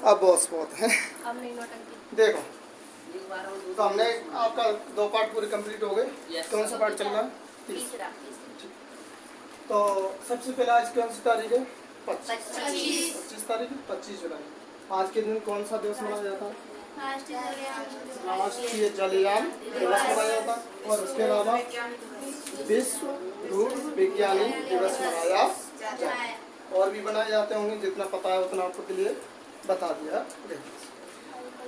अब बॉस बहुत है। अब नहीं नौटंकी। देखो तो हमने आपका 2 पार्ट पूरे कंप्लीट हो गए। कौन सा पार्ट चल रहा है? तीसरा। तो सबसे पहले आज कौन सी तारीख है? 25 25 तारीख है, 25 जुलाई। आज के दिन कौन सा दिवस मनाया जाता है? राष्ट्रीय जलयान दिवस मनाया जाता है। और उसके अलावा विश्व भ्रूण विज्ञानी दिवस मनाया जाता है। और भी बनाए जाते होंगे, जितना पता है उतना आपके लिए बता दिया।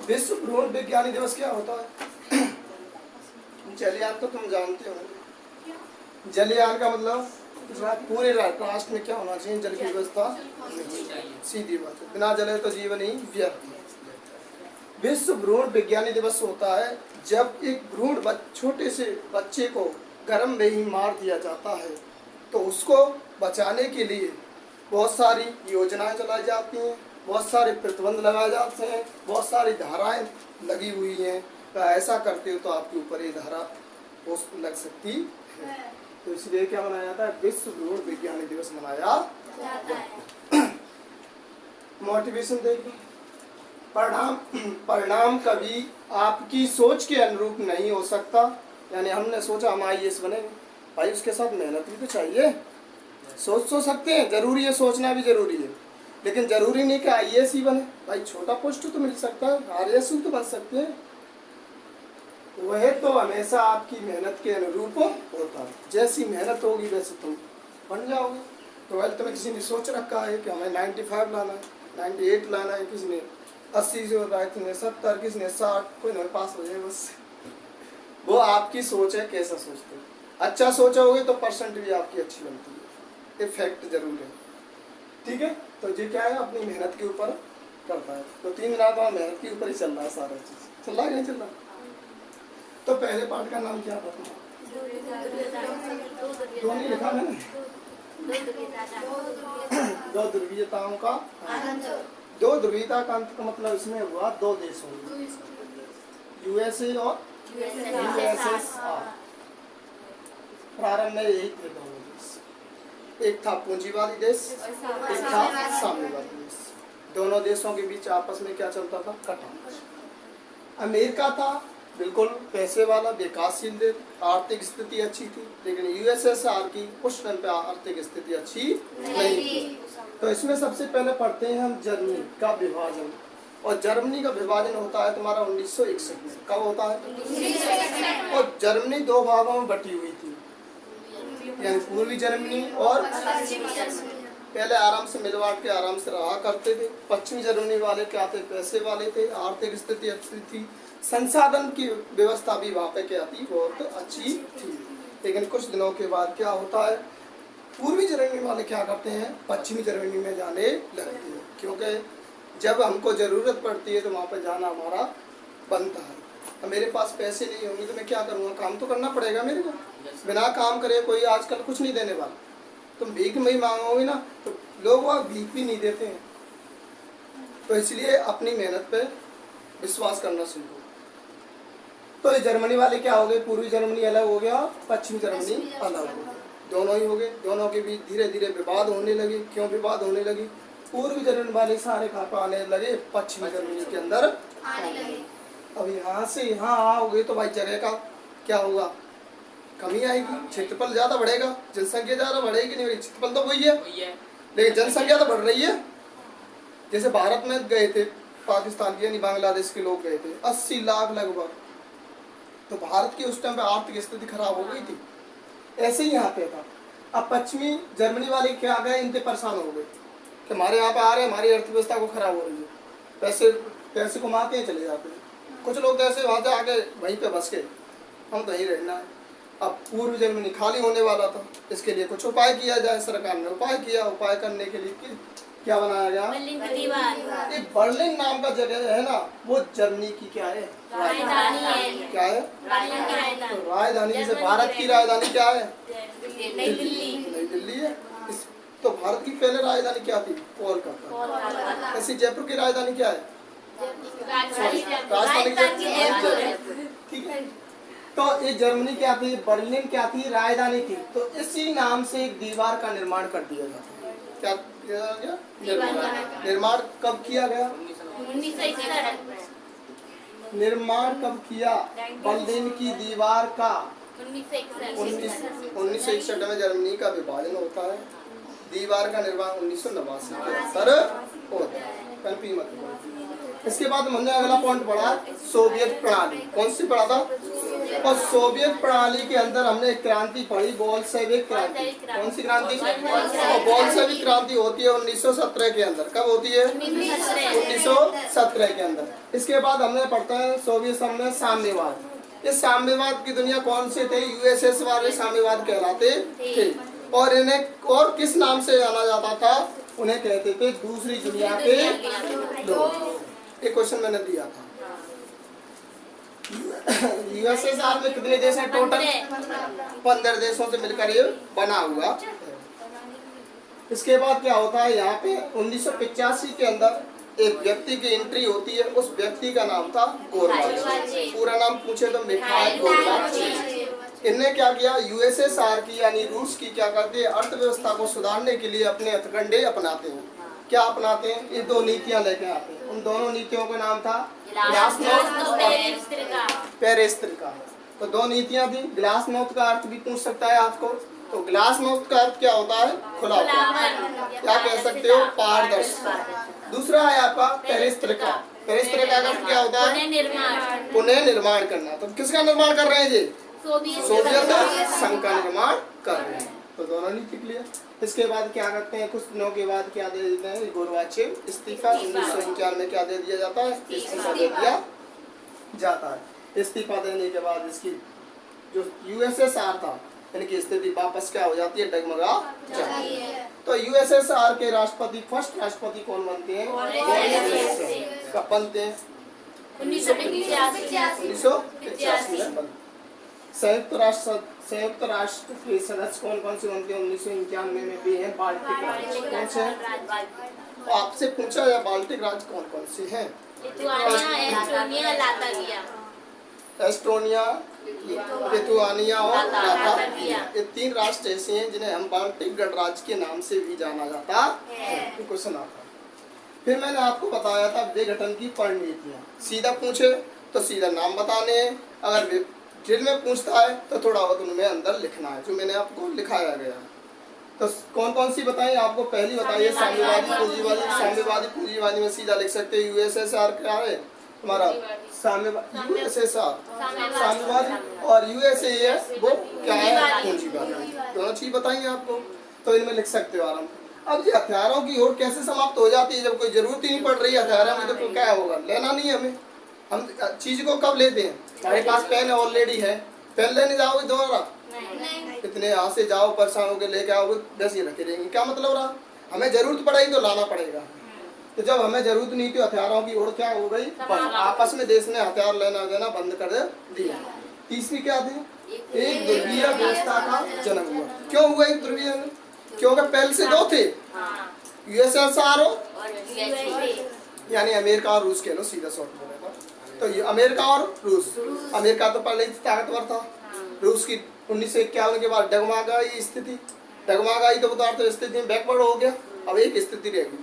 विश्व भ्रूण विज्ञानी दिवस क्या होता है? जलयान तो तुम जानते हो। जलयान का मतलब पूरे राष्ट्र में क्या होना चाहिए? जल की व्यवस्था। सीधी बात है, बिना जले तो जीवन ही व्यर्थ। विश्व भ्रूण विज्ञानी दिवस होता है जब एक भ्रूण छोटे से बच्चे को गर्भ में ही मार दिया जाता है, तो उसको बचाने के लिए बहुत सारी योजनाएं चलाई जाती हैं, बहुत सारे प्रतिबंध लगाए जाते हैं, बहुत सारी धाराएं लगी हुई हैं। तो ऐसा करते हो तो आपके ऊपर ये धारा लग सकती है। तो इसलिए क्या मनाया जाता है? विश्व भ्रूण विज्ञानी दिवस मनाया जाता है। मोटिवेशन देखिए, परिणाम कभी आपकी सोच के अनुरूप नहीं हो सकता। यानी हमने सोचा हम IAS बनेंगे, भाई उसके साथ मेहनत भी तो चाहिए। सोच सकते हैं, जरूरी है, सोचना भी जरूरी है, लेकिन जरूरी नहीं कि IAS ही बने। भाई छोटा पोस्ट तो मिल सकता है, RAS तो बन सकते हैं। वह तो हमेशा आपकी मेहनत के अनुरूप होता है। जैसी मेहनत होगी वैसे तुम बन जाओगे। 12th में किसी ने सोच रखा है कि हमें 95 लाना है, 98 लाना है, किसी ने 80 जो रहा है, किसी ने 70, किसी ने 60, कोई नहीं पास हो जाए बस। वो आपकी सोच है, कैसा सोचते हो। अच्छा सोचोगे तो परसेंट भी आपकी अच्छी बनती है, इफेक्ट जरूर है। ठीक है, तो ये क्या है? अपनी मेहनत के ऊपर करता है। तो 3 रात में मेहनत के ऊपर ही चल रहा है सारा चीज। चल रहा है कि नहीं चल रहा? तो पहले पार्ट का नाम क्या था? दो नहीं लिखा मैंने। 2 ध्रुवीयताओं का। 2 ध्रुवीयता का अंत का मतलब इसमें हुआ 2 देशों, USA और USSR। प्रारंभ में यही थे दोनों देश, एक था पूंजीवादी देश, एक था साम्यवादी देश। दोनों देशों के बीच आपस में क्या चलता था? कटान। अमेरिका था बिल्कुल पैसे वाला, विकासशील देश, आर्थिक स्थिति अच्छी थी, लेकिन USSR की उस टाइम पे आर्थिक स्थिति अच्छी नहीं थी। तो इसमें सबसे पहले पढ़ते हैं हम जर्मनी का विभाजन। और जर्मनी का विभाजन होता है तुम्हारा 1961 में। कब होता है? और जर्मनी 2 भागों में बटी हुई थी, यानी पूर्वी जर्मनी और पहले आराम से मिल बांट के आराम से रहा करते थे। पश्चिमी जर्मनी वाले क्या थे? पैसे वाले थे, आर्थिक स्थिति अच्छी थी, संसाधन की व्यवस्था भी वहाँ पे क्या थी? बहुत अच्छी थी। लेकिन कुछ दिनों के बाद क्या होता है? पूर्वी जर्मनी वाले क्या करते हैं? पश्चिमी जर्मनी में जाने लगते हैं, क्योंकि जब हमको ज़रूरत पड़ती है तो वहाँ पर जाना हमारा बनता है। अब मेरे पास पैसे नहीं होंगे तो मैं क्या करूँगा? काम तो करना पड़ेगा मेरे को। बिना काम करे कोई आजकल कुछ नहीं देने वाला। तुम भीख में ही मांगोगे ना तो लोग वहाँ भीख भी नहीं देते हैं। तो इसलिए अपनी मेहनत पे विश्वास करना सीखो। तो ये जर्मनी वाले क्या हो गए? पूर्वी जर्मनी अलग हो गया, पश्चिमी जर्मनी अलग हो गया, दोनों ही हो गए। दोनों के बीच धीरे धीरे विवाद होने लगे। क्यों विवाद होने लगी? पूर्वी जर्मनी वाले सारे कहाँ पर आने लगे? पश्चिमी जर्मनी के अंदर आने लगे। अब यहाँ से यहाँ आओगे तो भाई जगह का क्या होगा? कमी आएगी, क्षेत्रफल ज़्यादा बढ़ेगा, जनसंख्या ज़्यादा बढ़ेगी नहीं, क्षेत्रफल तो वही है लेकिन जनसंख्या तो बढ़ रही है। जैसे भारत में गए थे पाकिस्तान के यानी बांग्लादेश के लोग गए थे 80 लाख लगभग। तो भारत की उस टाइम पे आर्थिक स्थिति खराब हो गई थी। ऐसे ही यहाँ पे था। अब पश्चिमी जर्मनी वाले क्या गए? इनसे परेशान हो गए कि हमारे यहाँ पे आ रहे हैं, हमारी अर्थव्यवस्था को खराब हो रही है, पैसे कमाते हैं चले जाते हैं। कुछ लोग ऐसे वहाँ से आके वहीं पे बस गए, हम तो यहीं रहना है। अब पूर्व जर्मनी खाली होने वाला था, इसके लिए कुछ उपाय किया जाए। सरकार ने उपाय किया। उपाय करने के लिए क्या बनाया गया? एक बर्लिन नाम का जगह है ना, वो जर्मनी की क्या है? राजधानी है। क्या है? तो राजधानी। जैसे भारत की राजधानी क्या है? नई दिल्ली है। तो भारत की पहले राजधानी क्या थी? कोलकाता। ऐसी जयपुर की राजधानी क्या है? राजधानी। ठीक है, तो ये जर्मनी क्या थी? बर्लिन क्या थी? राजधानी थी। तो इसी नाम से एक दीवार का निर्माण कर दिया जाता है। क्या किया गया निर्माण कब किया गया? 1961 निर्माण कब किया बर्लिन की दीवार का? 1961 1961 में जर्मनी का विभाजन होता है। दीवार का निर्माण 1989 के अंदर होता है। कंफ्यूज मत करो। इसके बाद हमने अगला पॉइंट पढ़ा सोवियत प्रणाली। कौन सी पढ़ा था? और सोवियत प्रणाली के अंदर हमने एक क्रांति पढ़ी, बोल्शेविक क्रांति। कौन सी क्रांति? और बोल्शेविक क्रांति होती है 1917 के अंदर। कब होती है? 1917 के अंदर। इसके बाद हमने पढ़ते हैं सोवियत संघ में साम्यवाद। इस साम्यवाद की दुनिया कौन से थे? यूएसएस वाले साम्यवाद कहलाते थे। और इन्हें और किस नाम से जाना जाता था? उन्हें कहते थे दूसरी दुनिया के लोग। एक क्वेश्चन मैंने दिया था। यूएसएसआर में कितने देश हैं टोटल? 15 देशों से मिलकर ये बना हुआ। इसके बाद क्या होता है यहाँ पे 1985 के अंदर एक व्यक्ति की एंट्री होती है। उस व्यक्ति का नाम था गोरबाचेव। पूरा नाम पूछे तो मिखाइल गोरबाचेव। इनने क्या किया? यूएसएसआर की यानी रूस की क्या करते हैं? अर्थव्यवस्था को सुधारने के लिए अपने हथकंडे अपनाते हैं। क्या अपनाते हैं? ये दो नीतियां लेके आते हैं। उन दोनों नीतियों का नाम था ग्लासनोस्ट और पेरेस्त्रिका। तो दो नीतियां थी। ग्लासनोस्ट का अर्थ भी पूछ सकता है आपको। तो ग्लासनोस्ट का अर्थ क्या होता है? खुला, क्या कह सकते हो? पारदर्शिता। दूसरा है आपका पेरेस्त्रिका। पेरेस्त्रिका का अर्थ क्या होता है? पुनः निर्माण करना। तो किसका निर्माण कर रहे हैं जी? सोवियत संघ का निर्माण कर रहे हैं। तो दोनों नीति क्लियर। इसके बाद क्या करते हैं? कुछ दिनों के बाद क्या दे देते हैं? गोरबाचेव इस्तीफा। 1951 में क्या दे दिया जाता है? इस्तीफा दे दिया जाता है। इस्तीफा देने के बाद इसकी जो यूएसएसआर था इनकी स्थिति वापस क्या हो जाती है? डगमगा जाती है। तो यूएसएसआर के राष्ट्रपति फर्स्ट राष्ट्रपति कौन बनते हैं? कब बनते हैं? 1985 में बनते। संयुक्त राष्ट्र के सदस्य कौन कौन से बनते हैं? 1991 में भी है बाल्टिक राज्य। कौन से हैं? तो आपसे पूछा या बाल्टिक राज्य कौन कौन से हैं? एस्टोनिया, लिथुआनिया और लातविया। ये 3 राष्ट्र ऐसे हैं जिन्हें हम बाल्टिक गणराज्य के नाम से भी जाना जाता है। क्वेश्चन आता है। फिर मैंने आपको बताया था विघटन की परिणतियां। सीधा पूछे तो सीधा नाम बताने हैं। अगर जेल में पूछता है तो थोड़ा बहुत उनमें अंदर लिखना है, जो मैंने आपको लिखाया गया है। तो कौन कौन सी बताएं आपको? पहली बताइए साम्यवादी पूंजीवादी। साम्यवादी पूंजीवादी में सीधा लिख सकते हैं यूएसएसआर क्या है हमारा? साम्यवादी यूएसएसआर साम्यवादी और यूएसए है वो क्या है? पूंजीवादी। दोनों चीज बताइए आपको। तो इनमें लिख सकते हो आराम। अब ये हथियारों की ओर कैसे समाप्त हो जाती है? जब कोई जरूरत ही नहीं पड़ रही है हथियारों में तो क्या होगा? लेना नहीं हमें। हम चीज को कब लेते हैं? हमारे पास पेन ऑलरेडी है। पेन लेने जाओगे दोबारा? इतने यहाँ से जाओ परेशान होकर लेके आओगे, बस ये रखे रहेंगे। क्या मतलब रहा? हमें जरूरत पड़ेगी तो लाना पड़ेगा। तो जब हमें जरूरत नहीं थी हथियारों की ओर क्या हो गई? आपस में देश ने हथियार लेना देना बंद कर दिया। तीसरी क्या थी? एक ध्रुवीय व्यवस्था का जन्म हुआ। क्यों हुआ एक ध्रुवीय? क्योंकि पहले से 2 थे, यूएसएसआर यानी अमेरिका और रूस कह लो सीधा शॉर्ट में। तो ये अमेरिका और रूस। अमेरिका तो पहले ही ताकतवर था। रूस की 1951 के बाद डगमा गई स्थिति। डगमा गई तो बता स्थिति में बैकवर्ड हो गया। अब एक स्थिति रह गई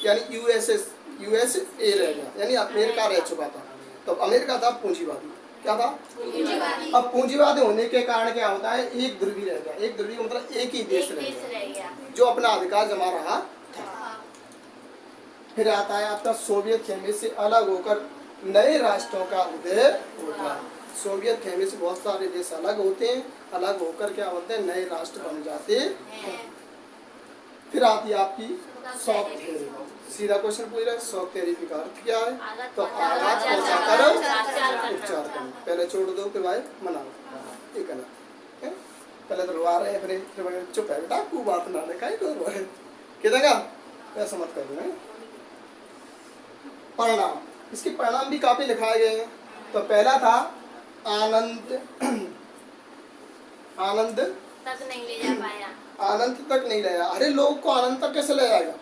यानी यूएसए रह गया, यानी अमेरिका रह चुका था। तो अमेरिका था पूंजीवादी। क्या था? अब पूंजीवादी होने के कारण क्या होता है? एक ध्रुवी रह गया। एक ध्रुवी मतलब एक ही देश रह गया जो अपना अधिकार जमा रहा था। फिर आता है आपका सोवियत खेमे से अलग होकर नए राष्ट्रों का उदय होता है। सोवियत खेमे से बहुत सारे देश अलग होते हैं। अलग होकर क्या होते हैं? नए राष्ट्र बन जाते हैं। फिर आती है आपकी शॉक थ्योरी। सीधा क्वेश्चन पूछ रहा है शॉक थ्योरी का अर्थ क्या है? तो आघात पहुंचाकर उपचार करना। पहले छोड़ दो फिर भाई मनाओ। ये गलत है। पहले तो रुआ रहे हैं फिर चुप है बेटा, खूब बात ना ले काहे को रोए किधर ऐसा मत कर। परिणाम, इसके परिणाम भी काफी लिखाए गए हैं। तो पहला था आनंद तक नहीं ले जा पाया। आनंद तक नहीं लाया। अरे लोग को आनंद तक कैसे ले जाएगा?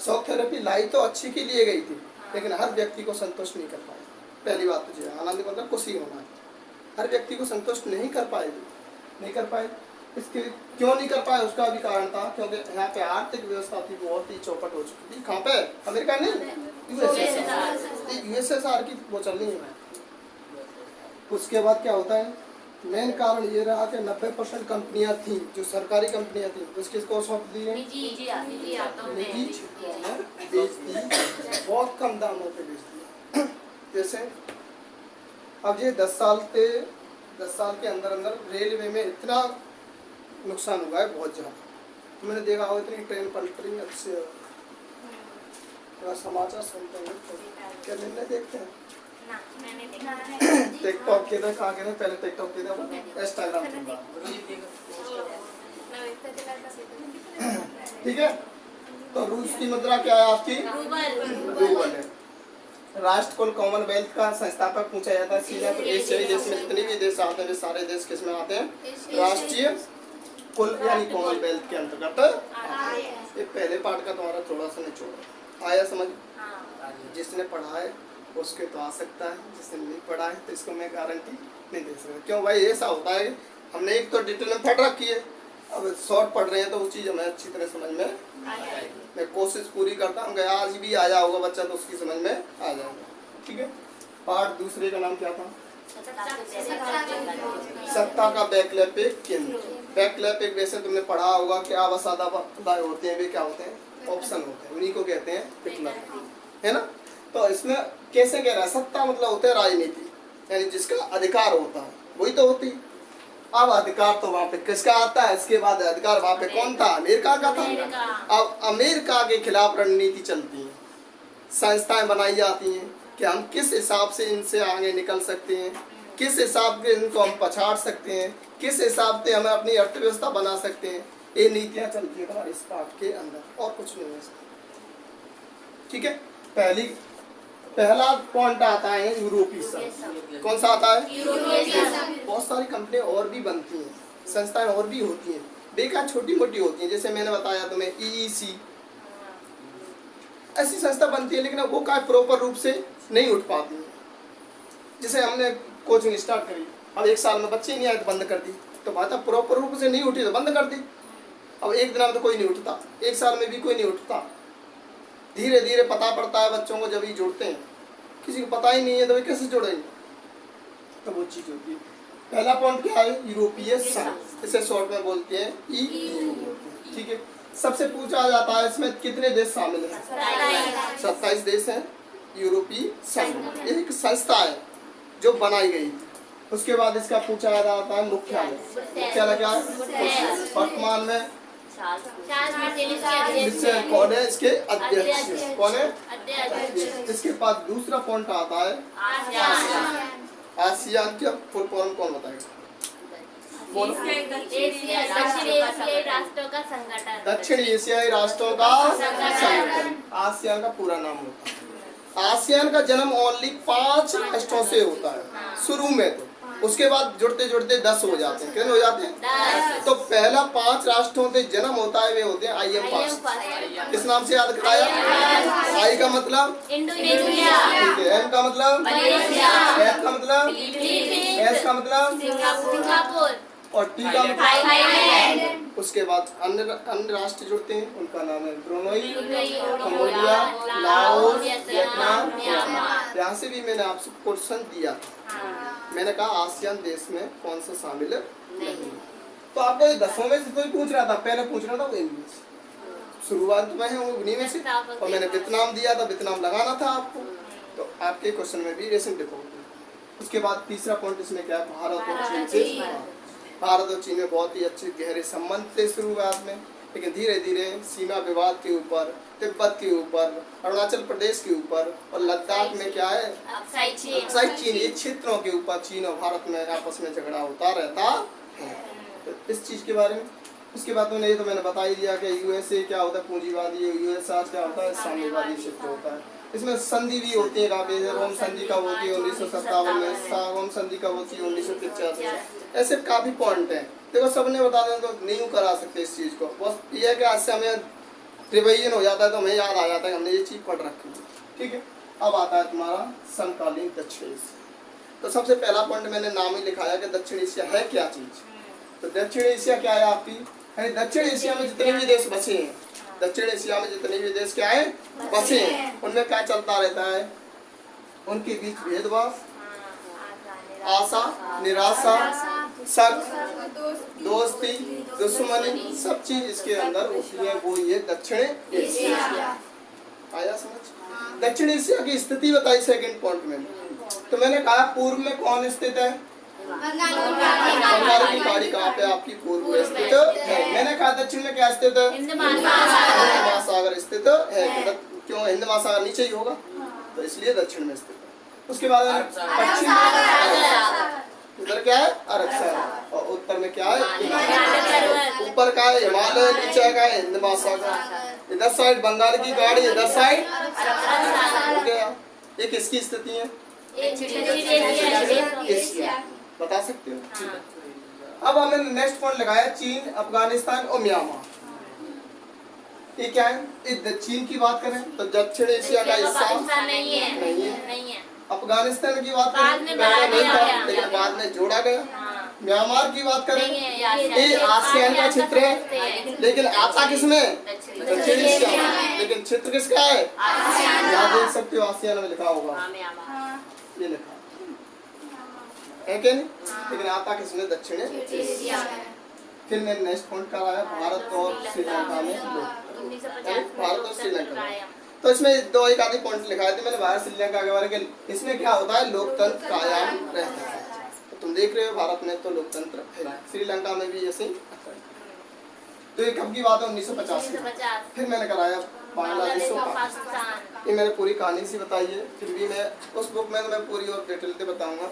शॉक थेरेपी लाई तो अच्छी के लिए गई थी, लेकिन हर व्यक्ति को संतुष्ट नहीं कर पाया। पहली बात तो आनंद मतलब खुशी होना है। हर व्यक्ति को संतुष्ट नहीं कर पाए। इसके क्यों नहीं कर पाए उसका भी कारण था, क्योंकि यहाँ पे आर्थिक व्यवस्था थी बहुत ही चौपट हो चुकी थी। कहाँ पे? अमेरिका नहीं, यूएसएसआर की वो चल रही है। उसके बाद क्या होता है, मेन कारण ये रहा कि 90% कंपनियां थी जो सरकारी कंपनियां थी तो किसको सौंप दी है, निजी क्षेत्रों में बेच दी, बहुत कम दामों पे बेच दी। जैसे अब ये 10 साल के अंदर अंदर रेलवे में इतना नुकसान हुआ है बहुत ज़्यादा। तो मैंने देखा हो इतनी ट्रेन पलट रही है, अच्छे समाचार सुनते हैं क्या निर्णय देखते हैं। ना मैंने देखा टिकटॉक के कहाँ के पहले टिकटॉक के था, इंस्टाग्राम ठीक है। तो रूस की मुद्रा क्या है आपकी, रूबल है। राष्ट्र कुल कॉमनवेल्थ का संस्थापक पूछा जाता है सीधा, तो एशियाई देश में जितने भी देश आते हैं वे सारे देश किसमें आते हैं, राष्ट्रीय कुल यानी कॉमनवेल्थ के अंतर्गत। ये पहले पार्ट का तुम्हारा थोड़ा सा निचोड़ आया समझ। जिसने पढ़ा है उसके तो आ सकता है, जिसने नहीं पढ़ा है तो इसको मैं गारंटी नहीं दे सकता। क्यों भाई, ऐसा होता है हमने एक तो डिटेल में पढ़ रखी है, अब शॉर्ट पढ़ रहे हैं तो वो चीज़ हमें अच्छी तरह समझ में आएगी। मैं कोशिश पूरी करता हूँ कि आज भी आया होगा बच्चा तो उसकी समझ में आ जाएगा, ठीक है। पार्ट दूसरे का नाम क्या था, सत्ता का वैकल्पिक केंद्र। वैकल्पिक वैसे तुमने पढ़ा होगा कि आवासादा होते हैं, वे क्या होते हैं, ऑप्शन होते हैं, उन्हीं को कहते हैं विकल्प, है ना। तो इसमें कैसे कह रहा है, सत्ता मतलब होता है राजनीति, यानी जिसका अधिकार होता है वही तो होती। अब अधिकार तो वहाँ पे किसका आता है, इसके बाद अधिकार वहाँ पे कौन था, अमेरिका का था। अब अमेरिका के खिलाफ रणनीति चलती है, संस्थाएं बनाई जाती हैं कि हम किस हिसाब से इनसे आगे निकल सकते हैं, किस हिसाब से इनको हम पछाड़ सकते हैं, किस हिसाब से हमें अपनी अर्थव्यवस्था बना सकते हैं। ये नीतियाँ चलती है हमारे इस पार्ट के अंदर, और कुछ नहीं है, ठीक है। पहला पॉइंट आता है यूरोपीय संघ। कौन सा आता है, बहुत सारी कंपनियां और भी बनती हैं, संस्थाएं और भी होती हैं, बेकार छोटी मोटी होती हैं। जैसे मैंने बताया तुम्हें EEC, ऐसी संस्था बनती है लेकिन वो क्या प्रॉपर रूप से नहीं उठ पाती है। जैसे हमने कोचिंग स्टार्ट करी, अब 1 साल में बच्चे नहीं आए तो बंद कर दी, तो बात अब प्रॉपर रूप से नहीं उठी तो बंद कर दी। अब एक दिन में तो कोई नहीं उठता, 1 साल में भी कोई नहीं उठता, धीरे धीरे पता पड़ता है बच्चों को, जब ये जुड़ते हैं। किसी को पता ही नहीं है तो वे कैसे जुड़ेंगे, तो वो चीज़ होती है। पहला पॉइंट क्या है, यूरोपीय संघ, इसे शॉर्ट में बोलते हैं EU, ठीक है। सबसे पूछा जाता है इसमें कितने देश शामिल हैं, 27 देश हैं। यूरोपीय संघ एक संस्था है जो बनाई गई। उसके बाद इसका पूछा जाता है मुख्यालय क्या है, वर्तमान में कौन है इसके अध्यक्ष, कौन है। इसके बाद दूसरा पॉइंट आता है आसियान का फुल फॉर्म कौन बताएगा, दक्षिण एशियाई राष्ट्रों का संगठन, आसियान का पूरा नाम होता है। आसियान का जन्म ओनली 5 राष्ट्रों से होता है शुरू में, तो उसके बाद जुड़ते जुड़ते 10 हो जाते हैं। कितने हो जाते हैं, तो पहला 5 राष्ट्रों से जन्म होता है वे होते हैं IM पास। किस नाम से याद कराया, I का मतलब इंडोनेशिया, M का मतलब मलेशिया, F का मतलब S का मतलब सिंगापुर और T का मतलब थाईलैंड। उसके बाद अन्य राष्ट्र जुड़ते हैं, उनका नाम है Brunei, Cambodia, Laos, Vietnam, Myanmar. यहाँ से भी मैंने आपसे क्वेश्चन दिया, मैंने कहा आसियान देश में कौन सा शामिल नहीं। तो आपको 10वें में से कोई पूछ रहा था, पहले पूछ रहा था वो इंग्लिश, शुरुआत में है वो उन्हीं में से, और मैंने वियतनाम दिया था, वियतनाम लगाना था आपको, तो आपके क्वेश्चन में भी रेसिंग देखो। उसके बाद तीसरा पॉइंट इसमें क्या है, भारत और चीन से। भारत और चीन में बहुत ही अच्छे गहरे संबंध थे शुरुआत में, लेकिन धीरे धीरे सीमा विवाद के ऊपर, तिब्बत के ऊपर, अरुणाचल प्रदेश के ऊपर और लद्दाख में क्या है, अक्साई चीन, ये क्षेत्रों के ऊपर चीन और भारत में आपस में झगड़ा होता रहता है। तो इस चीज़ के बारे में उसके बाद मैंने ये तो मैंने बता ही दिया कि USA क्या होता है पूंजीवादी, USSR क्या होता है साम्यवादी क्षेत्र होता है। इसमें संधि भी होती है काफी, रोम संधि कब होती है 1957 में, सागोन संधि कब होती है 1985 में। ऐसे काफी पॉइंट हैं, देखो सबने बता दें तो नहीं करा सकते इस चीज़ को, बस ये है कि आज से हमें रिवीजन हो जाता है तो हमें याद आ जाता है हमने ये चीज़ पढ़ रखी है, ठीक है। अब आता है तुम्हारा समकालीन दक्षिण एशिया। तो सबसे पहला पॉइंट मैंने नाम ही लिखाया कि दक्षिण एशिया है क्या चीज़, तो दक्षिण एशिया क्या है आपकी, है दक्षिण एशिया में जितने भी देश बसे हैं, दक्षिण एशिया में जितने भी देश क्या है बसे हैं, उनमें क्या चलता रहता है, उनके बीच भेदभाव, आशा, निराशा, शक, दोस्ती, दुश्मनी, सब चीज इसके अंदर होती है, वो ये दक्षिण एशिया। आया समझ? दक्षिण एशिया की स्थिति बताई सेकंड पॉइंट में। तो मैंने कहा पूर्व में कौन स्थित है, बंगाल की खाड़ी कहाँ पे आपकी पूर्व में स्थित है। मैंने कहा दक्षिण में क्या स्थित है, हिंद हिंद महासागर स्थित है। क्यों हिंद महासागर नीचे ही होगा, तो इसलिए दक्षिण में स्थित है। उसके बाद पश्चिम में इधर क्या है अरब सागर, और उत्तर में क्या है, ऊपर का है हिमालय, नीचे का है हिंद महासागर, इधर साइड बंगाल की खाड़ी, इधर साइड हो गया। ये किसकी स्थिति है, एशिया, बता सकते हो। अब हमने नेक्स्ट पॉइंट लगाया चीन, अफगानिस्तान और म्यांमार। ये क्या है, इस चीन की बात करें तो दक्षिण एशिया का हिस्सा नहीं है। अफगानिस्तान की बात करें पहले नहीं था, लेकिन बाद में जोड़ा गया। म्यांमार की बात करें ये आसियान का क्षेत्र है, लेकिन आता किसमें, दक्षिण एशिया, लेकिन क्षेत्र किसका है, यहाँ देख सकते हो आसियान में लिखा होगा, ये लिखा है कि नहीं, लेकिन आता किसमें, दक्षिण एशिया। फिर मैंने नेक्स्ट पॉइंट कराया भारत और श्रीलंका में भारत और श्रीलंका। तो इसमें दो एक आधी पॉइंट लिखा थे मैंने भारत श्रीलंका के बारे में। इसमें क्या होता है, लोकतंत्र कायम रहता है। तो तुम देख रहे हो भारत में तो लोकतंत्र है, श्रीलंका में भी ऐसे। तो ये कब की बात है, 1950। फिर मैंने कराया बांग्लादेश और पाकिस्तान। ये मैंने पूरी कहानी सी बताई है, फिर भी मैं उस बुक में मैं पूरी और डिटेल से बताऊंगा।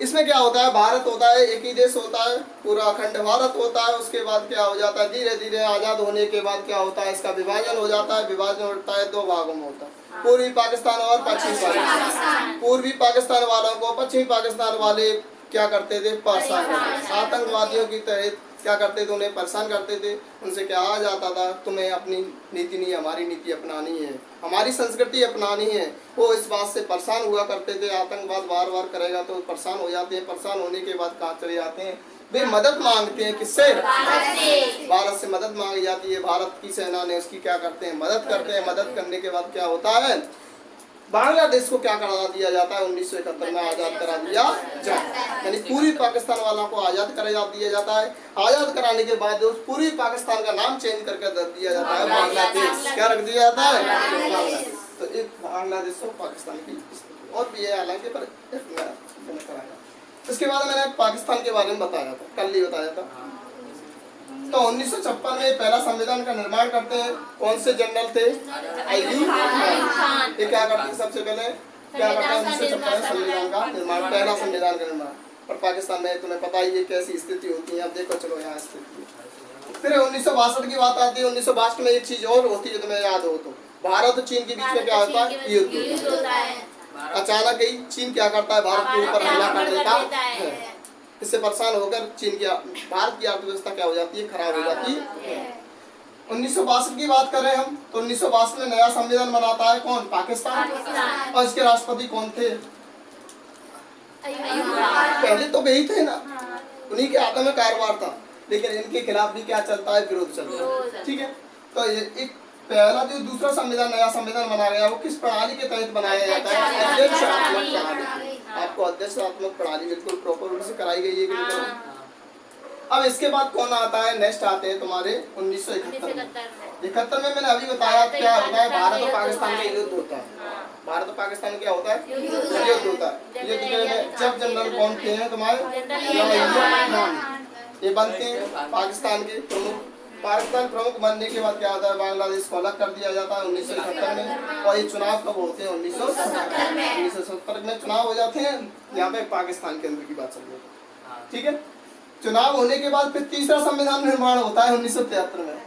इसमें क्या होता है, भारत होता है, एक ही देश होता है, पूरा अखंड भारत होता है। उसके बाद क्या हो जाता है, धीरे धीरे आजाद होने के बाद क्या होता है, इसका विभाजन हो जाता है। विभाजन होता है दो भागों में होता है, पूर्वी पाकिस्तान और पश्चिमी पाकिस्तान। पूर्वी पाकिस्तान वालों को पश्चिमी पाकिस्तान वाले क्या करते थे, परेशान करते थे, आतंकवादियों की तहत क्या करते थे, उन्हें परेशान करते थे। उनसे क्या आ जाता था, तुम्हें अपनी नीति नहीं, हमारी नीति अपनानी है, हमारी संस्कृति अपनानी है। वो इस बात से परेशान हुआ करते थे, आतंकवाद बार बार करेगा तो परेशान हो जाते हैं। परेशान होने के बाद कहाँ चले जाते हैं, वे मदद मांगते हैं, किससे, भारत से मदद मांगी जाती है। भारत की सेना ने उसकी क्या करते हैं, मदद करते हैं। मदद करने के बाद क्या होता है, बांग्लादेश को क्या करा दिया जाता है, 1971 में आज़ाद करा दिया जाता है। यानी पूर्वी पाकिस्तान वालों को आज़ाद करा दिया जाता है। आज़ाद कराने के बाद उस पूर्वी पाकिस्तान का नाम चेंज करके रख दिया जाता है बांग्लादेश। क्या रख दिया जाता है, बांग्लादेश। तो एक बांग्लादेश और पाकिस्तान की स्थिति और भी है, हालांकि पर मैंने कराया। इसके बाद मैंने पाकिस्तान के बारे में बताया था, कल ही बताया था। तो 1956 में पहला संविधान का निर्माण करते हैं। कौन से जनरल थे, अयूब खान। ये क्या करते हैं, सबसे पहले क्या करते हैं, 1956 में संविधान का निर्माण, पहला संविधान का निर्माण। और पाकिस्तान में तुम्हें पता ही है कैसी स्थिति होती है। अब देखो चलो यहाँ स्थिति। फिर 1962 की बात आती है। 1962 में एक चीज और होती है, तुम्हें याद हो तो, भारत और चीन के बीच में क्या होता है, युद्ध होता है। अचानक ही चीन क्या करता है, भारत के ऊपर हमला कर देता है। इससे परेशान होकर चीन की, भारत की अर्थव्यवस्था क्या हो जाती है, खराब हो जाती है। 1962 की बात करें हम तो 1962 में नया संविधान बनाता है कौन, पाकिस्तान। और इसके राष्ट्रपति कौन थे, पहले तो वही थे ना, उन्हीं के हाथों में कारोबार था। लेकिन इनके खिलाफ भी क्या चलता है, विरोध चलता है। ठीक है, तो एक पहला जो दूसरा संविधान, नया संविधान बनाया गया, वो किस प्रणाली के तहत बनाया जाता है, अध्यक्षात्मक प्रणाली। आपको अध्यक्षात्मक प्रणाली बिल्कुल प्रॉपर रूप से कराई गई है। अब इसके बाद कौन आता है, नेक्स्ट आते हैं तुम्हारे 1971 में मैंने अभी बताया क्या होता है, भारत और पाकिस्तान का युद्ध होता है। भारत और पाकिस्तान क्या होता है, युद्ध होता है। युद्ध में जब जनरल बनते हैं तुम्हारे, ये बनते हैं पाकिस्तान के प्रमुख। पाकिस्तान प्रमुख बनने के बाद क्या होता है, बांग्लादेश को अलग कर दिया जाता है 1971 में। और ये चुनाव कब होते हैं, 1970 में चुनाव हो जाते हैं। यहाँ पे पाकिस्तान के अंदर की बात चल रही है। ठीक है, चुनाव होने के बाद फिर तीसरा संविधान निर्माण होता है 1973 में।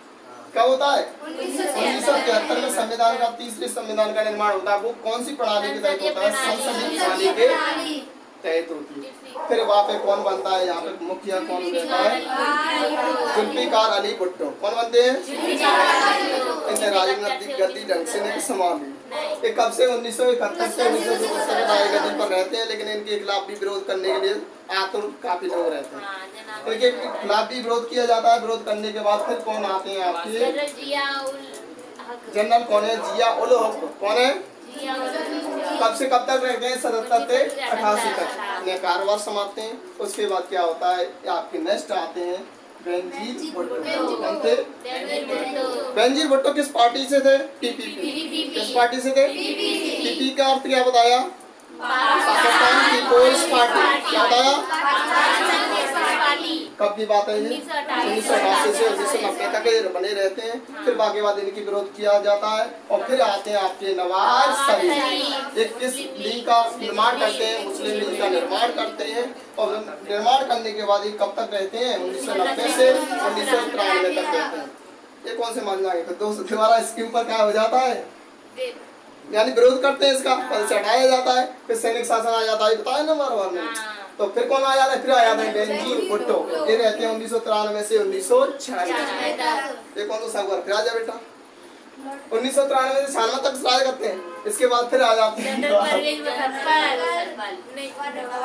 कब होता है, 1973 में संविधान का, तीसरे संविधान का निर्माण होता है। वो कौन सी प्रणाली के तहत होता है, संसदीय प्रणाली के तहत होती है। फिर वहाँ पे कौन बनता है, यहाँ पे मुखिया कौन रहता है, जुल्फिकार अली भुट्टो। कौन बनते हैं, इन्हें राजनीतिक गद्दी ढंग से नहीं संभाली। ये कब से 1971 से 1972 तक राजगद्दी पर रहते हैं, लेकिन इनके खिलाफ भी विरोध करने के लिए आतुर काफी लोग रहते हैं। इनके खिलाफ भी विरोध किया जाता है। विरोध करने के बाद फिर कौन आते हैं आपके? जनरल कौन है? जिया उल हक। कौन है? कब से कब तक रहते हैं? 77 से 88 तक अपने कार्यभार संभालते हैं। उसके बाद क्या होता है? आपके नेक्स्ट आते हैं बेनजीर भुट्टो। कौन थे? बेनजीर भुट्टो किस पार्टी से थे? पीपीपी। किस पार्टी से थे? पीपी का अर्थ क्या बताया? Pakistan peoples party. क्या बताया? कब की बात है ये? 1988 से 1990 तक ये बने रहते हैं। फिर बाकी बाद इनकी विरोध किया जाता है और फिर आते हैं आपके नवाज शरीफ। एक किस लीग का निर्माण करते हैं? मुस्लिम लीग का निर्माण करते हैं। और निर्माण करने के बाद ये कब तक रहते हैं? 1990 से 1993 तक रहते हैं। ये कौन से मान जाएंगे? तो दोस्तों दोबारा इसके ऊपर क्या हो जाता है? यानी विरोध करते हैं, इसका पद से हटाया जाता है, फिर सैनिक शासन आ जाता है। बताया ना बार बार। तो फिर कौन आ जाता है? फिर आ जाता है बेनजीर भुट्टो। ये रहते हैं 1993 से 1996। ये कौन सा साल? फिर आ जा बेटा 1993 से 96 तक राज करते हैं। इसके बाद फिर आ जाते हैं।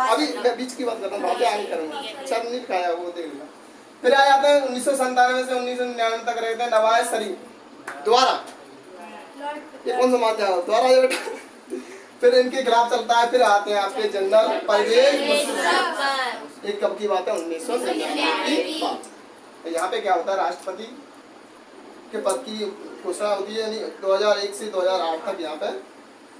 अभी मैं बीच की बात कर रहा हूँ, आगे करूँगा। सब नहीं खाया वो देख लो। फिर आ जाते हैं 1997 से 1999 तक रहते हैं नवाज शरीफ द्वारा। ये कौन सा मानता है? द्वारा ये बेटा। फिर इनके खिलाफ चलता है। फिर आते हैं आपके जनरल परवेज मुशर्रफ। ये कब की बात है? 1999 की बात। यहाँ पे क्या होता है? राष्ट्रपति के पद की घोषणा होती है। यानी 2001 से 2008 तक यहाँ पे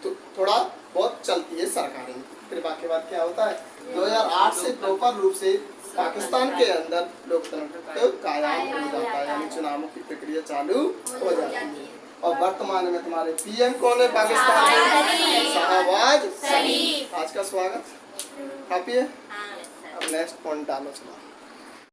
तो थोड़ा बहुत चलती है सरकारें। फिर बाकी बात क्या होता है? 2008 से प्रॉपर रूप से पाकिस्तान के अंदर लोकतंत्र कायम हो जाता है, यानी चुनावों की प्रक्रिया चालू हो जाती है। और वर्तमान में तुम्हारे पीएम कौन है पाकिस्तान में? शहबाज शरीफ। आज का स्वागत हैप्पी है। अब नेक्स्ट पॉइंट डालो चलो।